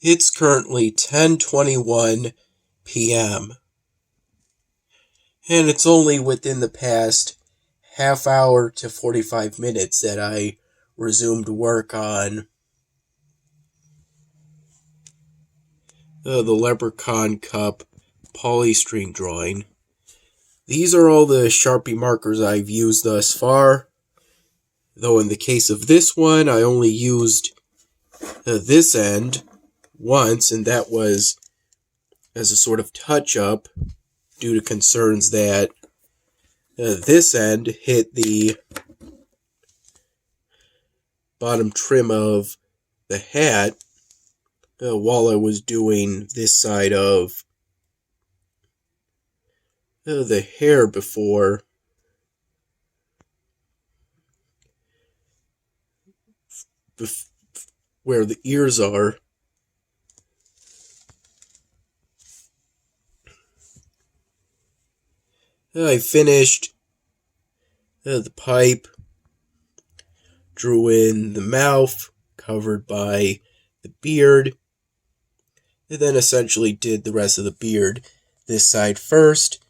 It's currently 10:21 p.m. and it's only within the past half hour to 45 minutes that I resumed work on the Leprechaun Cup polystyrene drawing. These are all the Sharpie markers I've used thus far, though in the case of this one I only used this end once, and that was as a sort of touch-up due to concerns that this end hit the bottom trim of the hat while I was doing this side of the hair before where the ears are. I finished the pipe, drew in the mouth covered by the beard, and then essentially did the rest of the beard this side first,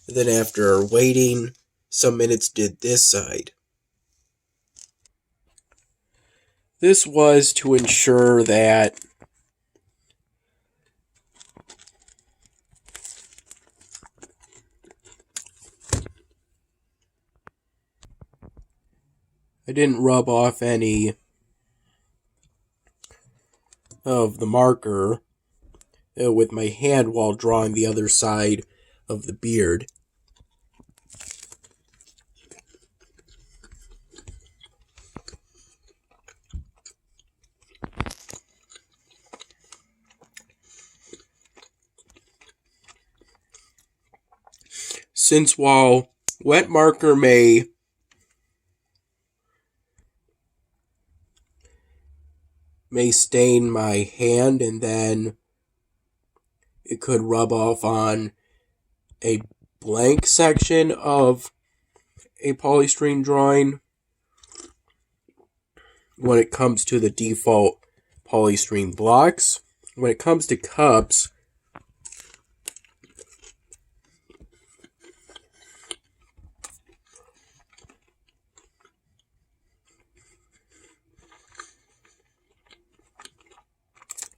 and then after waiting some minutes did this side. This was to ensure that I didn't rub off any of the marker with my hand while drawing the other side of the beard. Since while wet marker may stain my hand and then it could rub off on a blank section of a polystyrene drawing, when it comes to the default polystyrene blocks, when it comes to cups,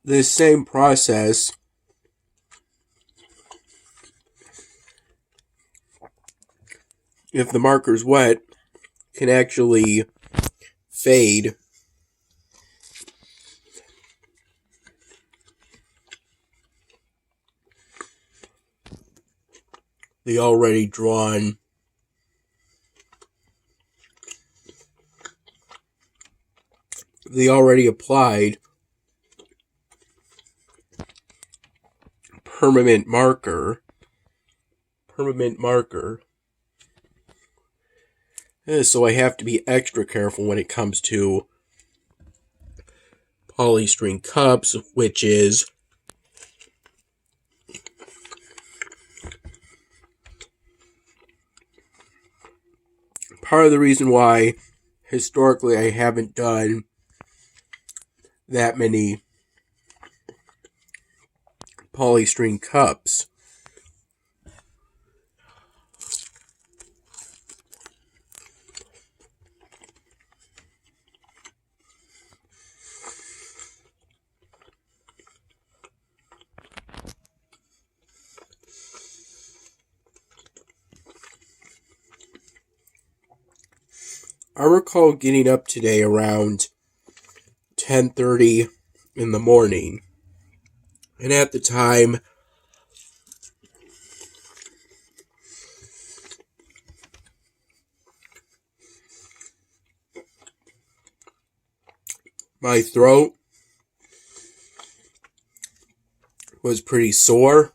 this same process if the marker's wet can actually fade the already applied permanent marker. So I have to be extra careful when it comes to polystyrene cups, which is part of the reason why historically I haven't done that many polystyrene cups. I recall getting up today around 10:30 in the morning, and at the time my throat was pretty sore.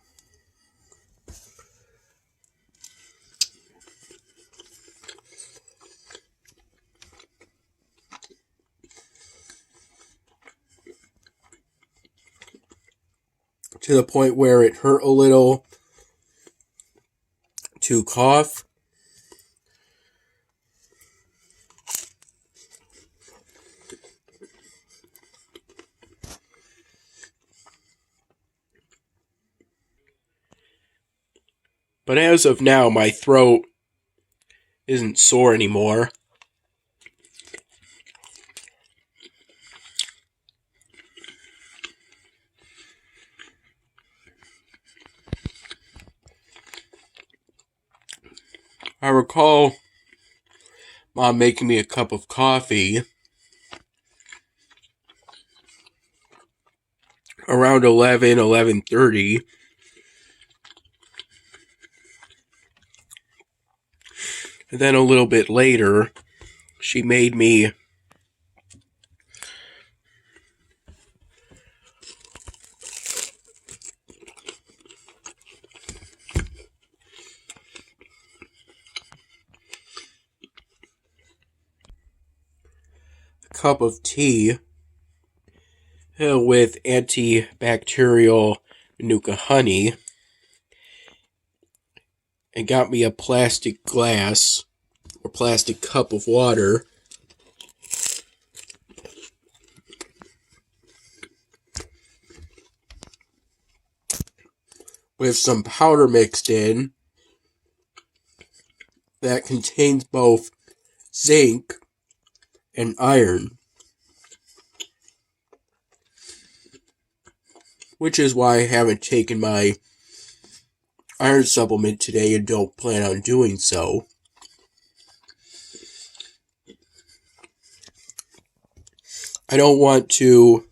To the point where it hurt a little to cough. But as of now, my throat isn't sore anymore. I recall Mom making me a cup of coffee around 11:30. And then a little bit later, she made me a cup of tea with antibacterial Manuka honey, and got me a plastic glass or plastic cup of water with some powder mixed in that contains both zinc and iron, which is why I haven't taken my iron supplement today and don't plan on doing so. I don't want to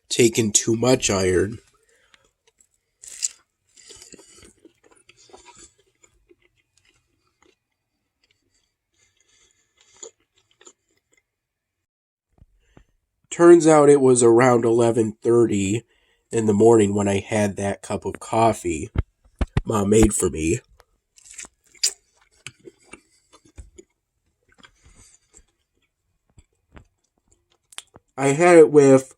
take in too much iron. Turns out it was around 11:30 in the morning when I had that cup of coffee Mom made for me. I had it with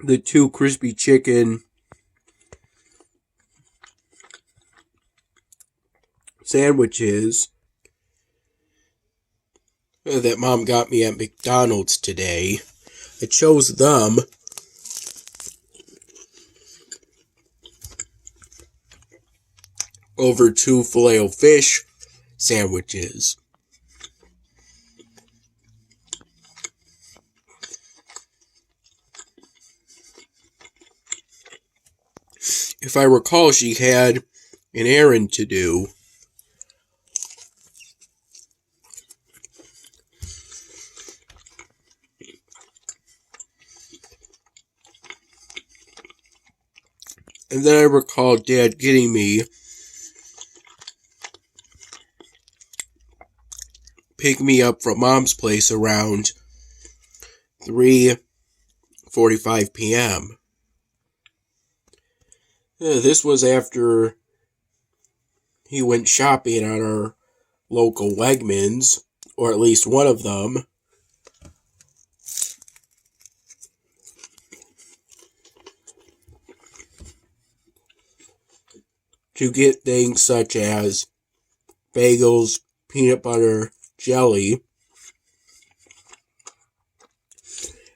the 2 crispy chicken sandwiches that Mom got me at McDonald's today. I chose them over 2 Filet-O-Fish sandwiches. If I recall, she had an errand to do. And then I recall Dad getting me pick me up from Mom's place around 3:45 p.m. This was after he went shopping at our local Wegmans, or at least one of them. To get things such as bagels, peanut butter, jelly,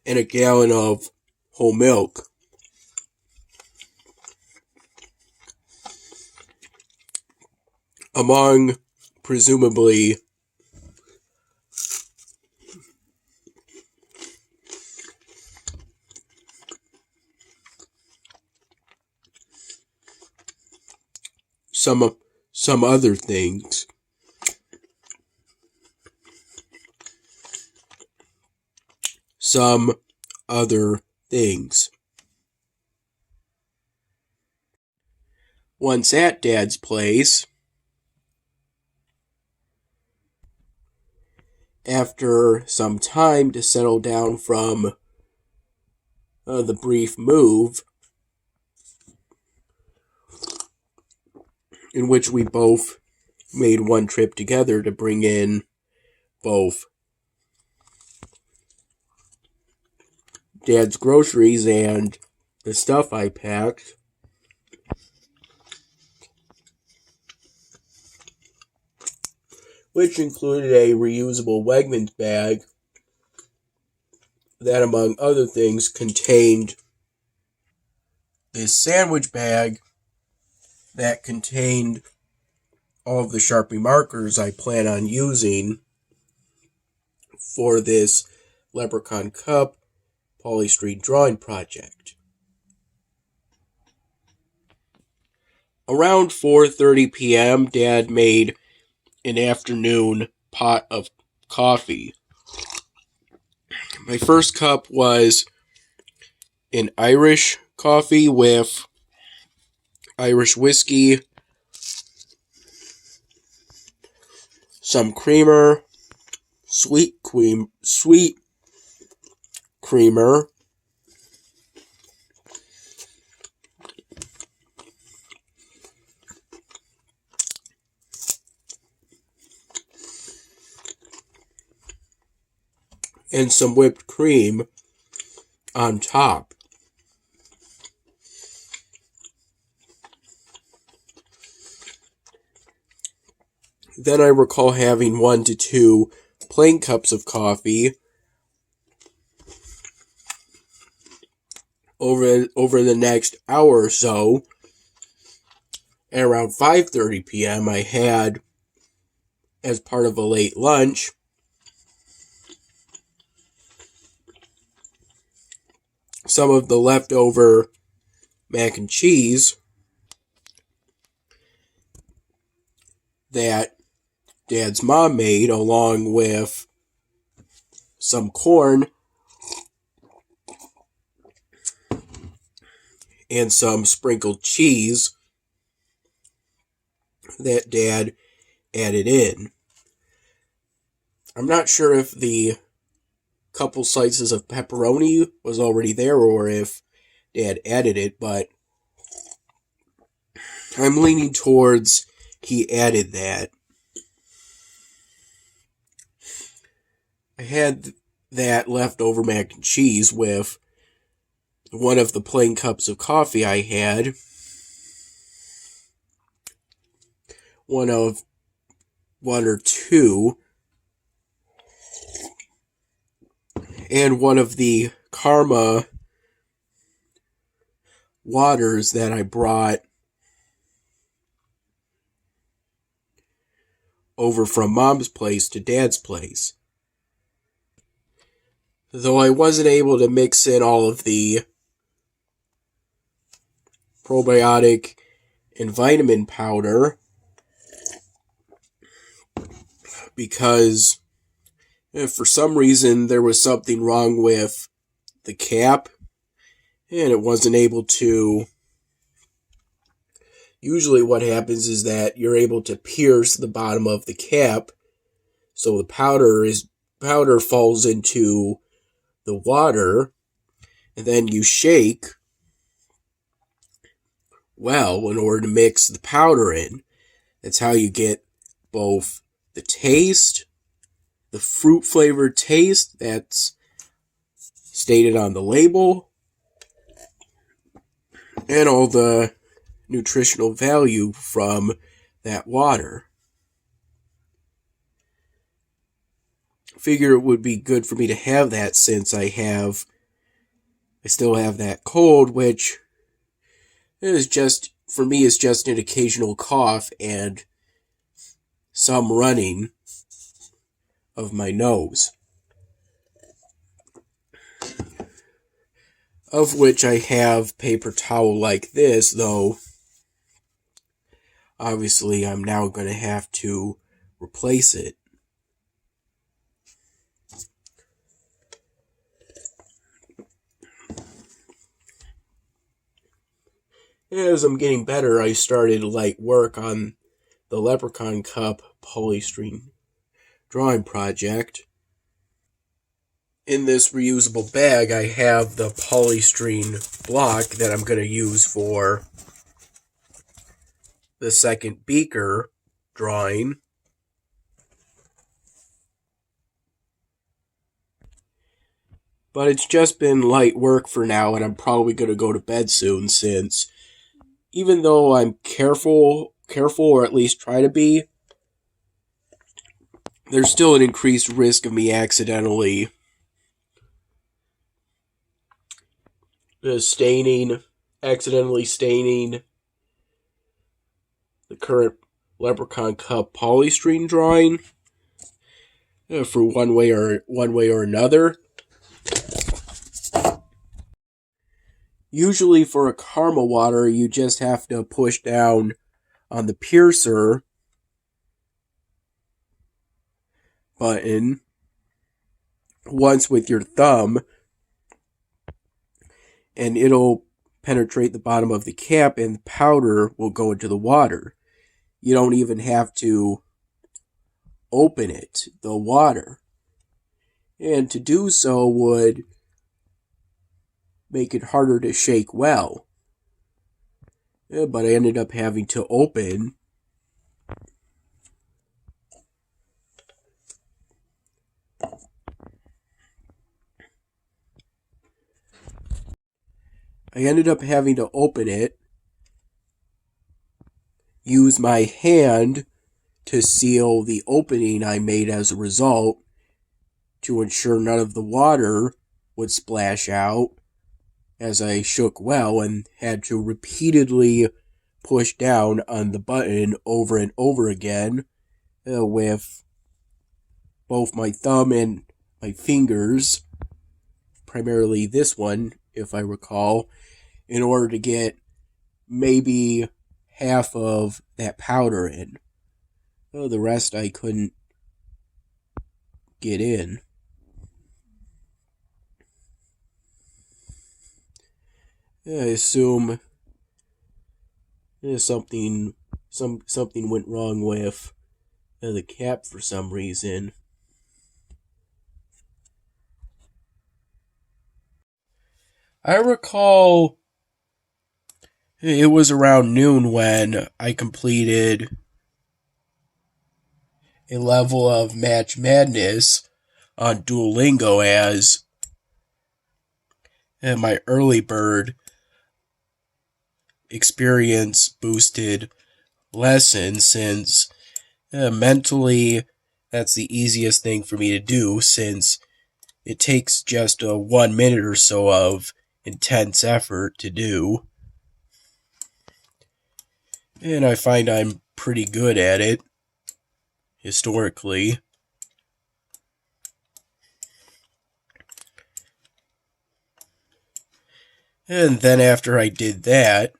and a gallon of whole milk. Among, presumably, some other things. Some other things. Once at Dad's place, after some time to settle down from the brief move, in which we both made one trip together to bring in both Dad's groceries and the stuff I packed, which included a reusable Wegmans bag that, among other things, contained this sandwich bag that contained all of the Sharpie markers I plan on using for this Leprechaun Cup polystyrene drawing project. Around 4:30 p.m., Dad made an afternoon pot of coffee. My first cup was an Irish coffee with Irish whiskey, some creamer, sweet creamer, and some whipped cream on top. Then I recall having 1 to 2 plain cups of coffee over the next hour or so. At around 5:30 p.m., I had, as part of a late lunch, some of the leftover mac and cheese that Dad's mom made, along with some corn and some sprinkled cheese that Dad added in. I'm not sure if the couple slices of pepperoni was already there or if Dad added it, but I'm leaning towards he added that. I had that leftover mac and cheese with one of the plain cups of coffee I had, one or two, and one of the Karma waters that I brought over from Mom's place to Dad's place. Though I wasn't able to mix in all of the probiotic and vitamin powder because for some reason there was something wrong with the cap and it wasn't able to. Usually what happens is that you're able to pierce the bottom of the cap so the powder falls into the water, and then you shake well in order to mix the powder in. That's how you get both the taste, the fruit flavored taste that's stated on the label, and all the nutritional value from that water. Figure it would be good for me to have that since I still have that cold, which is just, for me, is just an occasional cough and some running of my nose. Of which I have paper towel like this, though obviously I'm now going to have to replace it. As I'm getting better, I started light work on the Leprechaun Cup polystyrene drawing project. In this reusable bag, I have the polystyrene block that I'm going to use for the second beaker drawing. But it's just been light work for now, and I'm probably going to go to bed soon since even though I'm careful, or at least try to be, there's still an increased risk of me accidentally staining accidentally staining the current Leprechaun Cup polystyrene drawing for one way or another. Usually for a caramel water, you just have to push down on the piercer button once with your thumb, and it'll penetrate the bottom of the cap and the powder will go into the water. You don't even have to open it, the water. And to do so would make it harder to shake well. But I ended up having to open it, use my hand to seal the opening I made as a result to ensure none of the water would splash out as I shook well, and had to repeatedly push down on the button over and over again with both my thumb and my fingers, primarily this one, if I recall, in order to get maybe half of that powder in. The rest I couldn't get in. I assume something went wrong with the cap for some reason. I recall it was around noon when I completed a level of Match Madness on Duolingo as my early bird experience boosted lesson, since mentally that's the easiest thing for me to do, since it takes just 1 minute or so of intense effort to do. And I find I'm pretty good at it, historically. And then after I did that,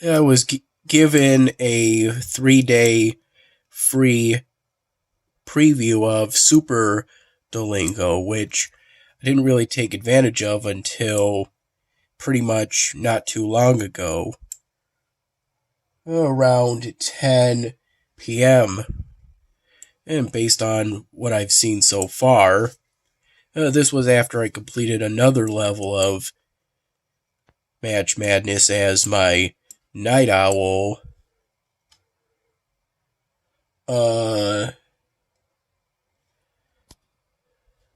I was given a 3-day free preview of Super Duolingo, which I didn't really take advantage of until pretty much not too long ago, around 10 p.m. And based on what I've seen so far, this was after I completed another level of Match Madness as my Night Owl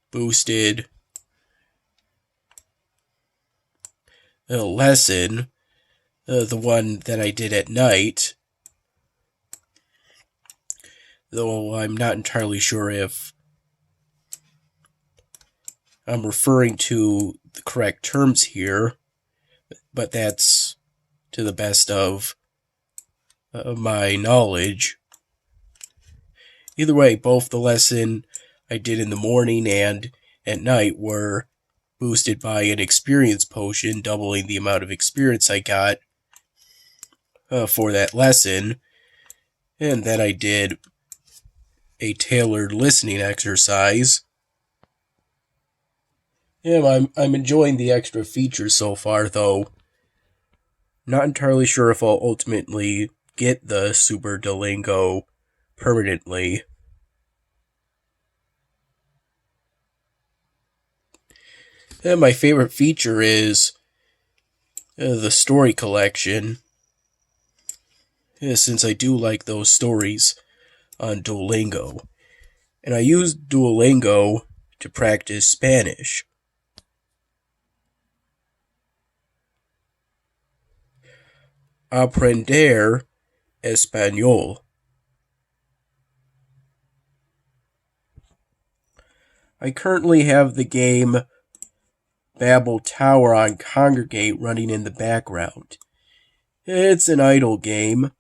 boosted lesson, the one that I did at night, though I'm not entirely sure if I'm referring to the correct terms here, but that's to the best of my knowledge. Either way, both the lesson I did in the morning and at night were boosted by an experience potion, doubling the amount of experience I got for that lesson. And then I did a tailored listening exercise. Yeah, I'm enjoying the extra features so far, though not entirely sure if I'll ultimately get the Super Duolingo permanently. And my favorite feature is the story collection, since I do like those stories on Duolingo. And I use Duolingo to practice Spanish. Aprender español. I currently have the game Babel Tower on Congregate running in the background. It's an idle game.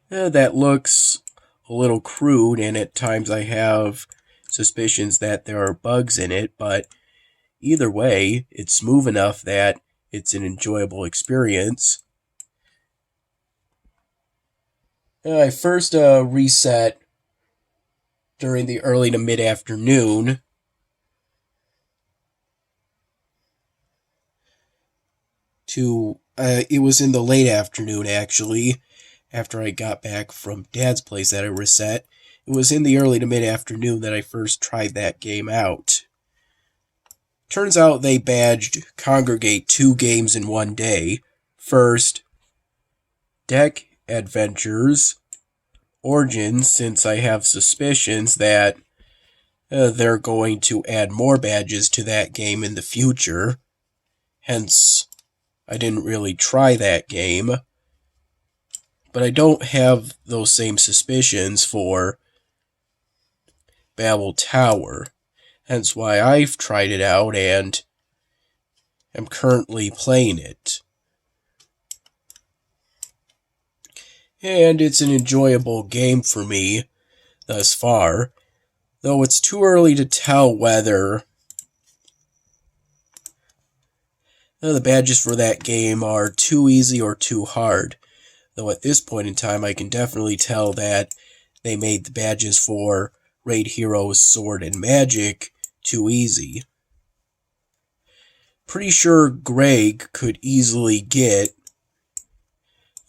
That looks a little crude, and at times I have suspicions that there are bugs in it, but either way, it's smooth enough that it's an enjoyable experience. I first reset during the early to mid-afternoon. It was in the late afternoon, actually, after I got back from Dad's place that I reset. It was in the early to mid-afternoon that I first tried that game out. Turns out they badged Congregate 2 games in one day. First, Deck Adventures Origins, since I have suspicions that they're going to add more badges to that game in the future. Hence, I didn't really try that game. But I don't have those same suspicions for Babel Tower. Hence why I've tried it out and am currently playing it. And it's an enjoyable game for me thus far, though it's too early to tell whether the badges for that game are too easy or too hard. Though at this point in time I can definitely tell that they made the badges for Raid Heroes, Sword, and Magic too easy. Pretty sure Greg could easily get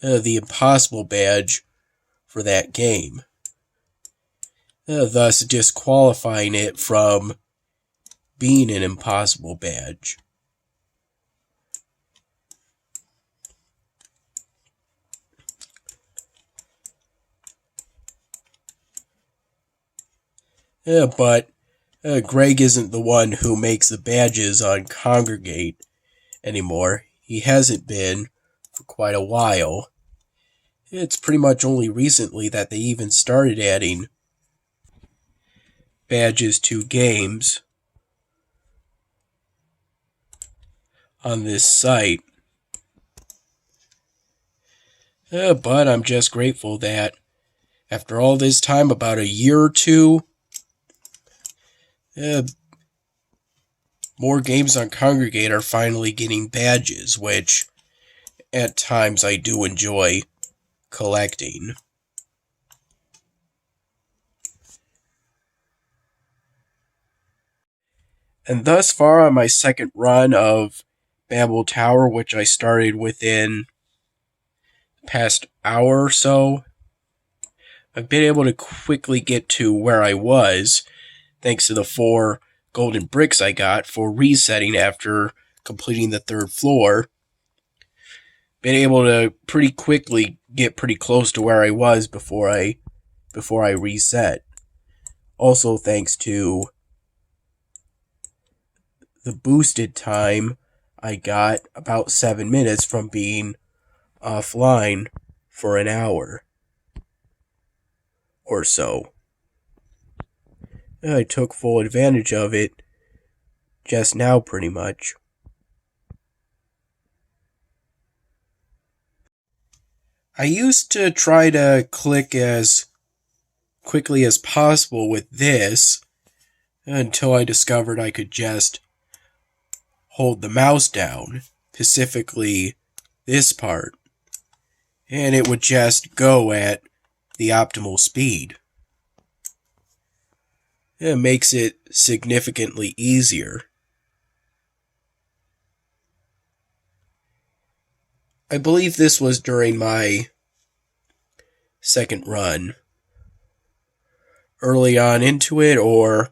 the Impossible badge for that game, thus disqualifying it from being an Impossible badge. But Greg isn't the one who makes the badges on Congregate anymore. He hasn't been for quite a while. It's pretty much only recently that they even started adding badges to games on this site. But I'm just grateful that after all this time, about a year or two, more games on Congregate are finally getting badges, which at times I do enjoy collecting. And thus far on my second run of Babel Tower, which I started within the past hour or so, I've been able to quickly get to where I was, thanks to the 4 golden bricks I got for resetting after completing the 3rd floor. Been able to pretty quickly get pretty close to where I was before I reset. Also thanks to the boosted time I got, about 7 minutes from being offline for an hour or so. I took full advantage of it just now, pretty much. I used to try to click as quickly as possible with this until I discovered I could just hold the mouse down, specifically this part, and it would just go at the optimal speed. It makes it significantly easier. I believe this was during my second run. Early on into it, or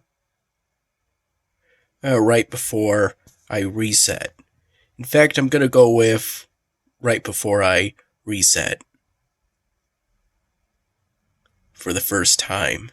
right before I reset. In fact, I'm going to go with right before I reset for the first time.